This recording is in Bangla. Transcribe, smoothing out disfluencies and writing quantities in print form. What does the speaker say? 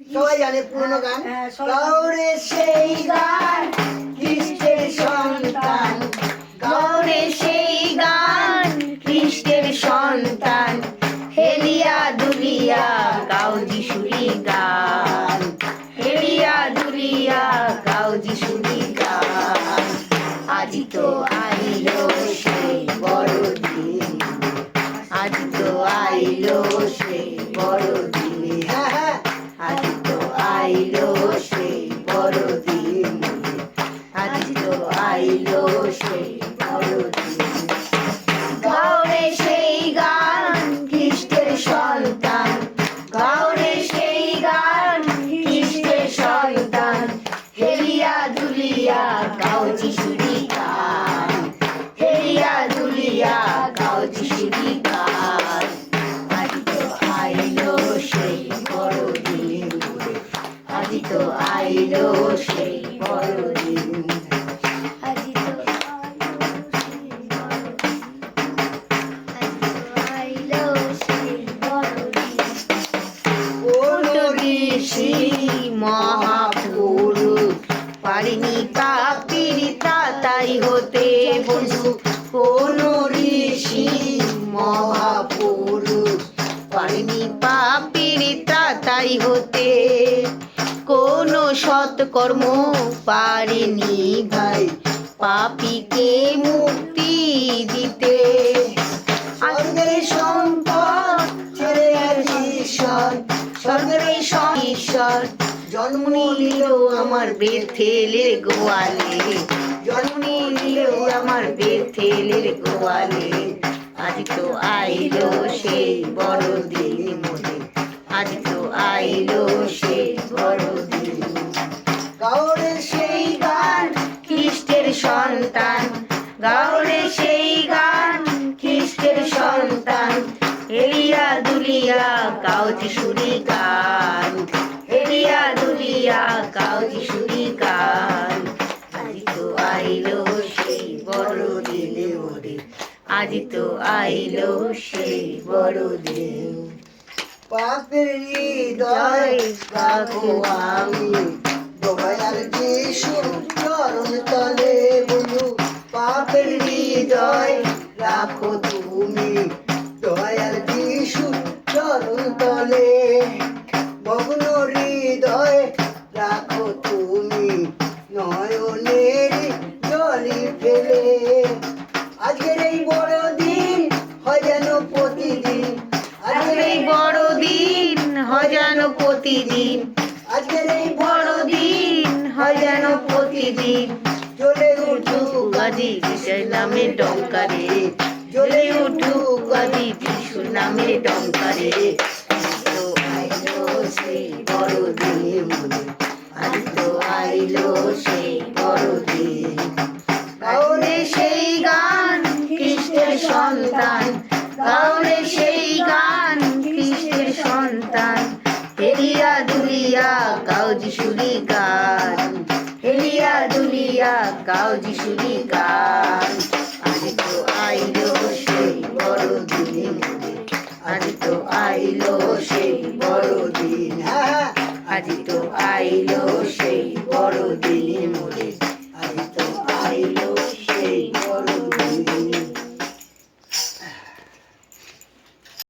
সবাই জানে পুরনো গান। গৌরে সেই গান খ্রিস্টের সন্তান, গৌরে সেই গান খ্রিস্টের সন্তান, হেলিয়া দুলিয়া গাও যিশুরি গান, হেলিয়া দুলিয়া গাও যিশুরি গান। আজি তো আইলো সেই বড়দিন, আজি তো আইলো সেই বড়দিন, আজি তো আইলো সেই বড়দিন, আজি তো আইলো সেই বড়দিন। গাওরে সেই গান খ্রিস্টের সন্তান, গাওরে সেই গান খ্রিস্টের সন্তান, হেলিয়া দুলিয়া গাও যিশুরি গান, হেলিয়া দুলিয়া গাও যিশুরি গান। আজি তো আইলো সেই বড়দিন, আজি তো আইলো সেই বড়দিন, আজি তো আইলো সেই বড়দিন। কোন ঋষি মহাপুরুষ পারিনি পাপির তাই হতে বন্ধু, কোন ঋষি মহাপুরুষ পারিনি পাপির তাই হতে, কোন সৎকর্ম পারেনি ভাই পাপীকে মুক্তি দিতে। স্বর্গের সম্পদ ছেড়ে ঈশ্বর, স্বর্গের ঈশ্বর জন্ম নিল আমার বেথেলের গোয়ালে, জন্ম নিল আমার বেথেলের গোয়ালে। আজ তো আইলো সেই বড়দিন মোরে, আজ তো আইলো সেই বড়দিন। গাওরে সেই গান খ্রিস্টের সন্তান, গাওরে সেই গান খ্রিস্টের সন্তান, হেলিয়া দুলিয়া গাও যিশুরি গান, হেলিয়া দুলিয়া গাও যিশুরি গান। আজি তো আইলো সেই বড়দিন মোরে, আজি তো আইলো সেই বড়দিন। পাপের হৃদয় রাখো আমি দয়াল যিশু চরণ তলে বন্ধু, পাপের হৃদয় রাখো তুমি দয়াল যিশু চরণ তলে, ভগ্ন হৃদয় রাখো তুমি নয়নের জলি ফেলে। আজকের এই বড়দিন হয় যেন প্রতিদিন, আজকের এই বড়দিন হয় যেন প্রতিদিন, আজকের এই বড়দিন হয় যেন প্রতিদিন। জ্বলে উঠুক আজি যিশুর নামে ডঙ্কারে, জ্বলে উঠুক আজি যিশুর নামে ডঙ্কারে। তো আইলো সেই বড়দিন মোরে, আজ তো আইলো সেই বড়দিন। গাওরে সেই গান খ্রিস্টের সন্তান, গাওরে সেই গান খ্রিস্টের সন্তান, হেলিয়া দুলিয়া গাও যিশুরি গান, হেলিয়া দুলিয়া গাও যিশুরি গান। আজ তো আইলো সেই বড়দিন মোরে, আজ তো আইলো সেই বড়দিন, আজ তো আইলো সেই বড়দিন মোরে।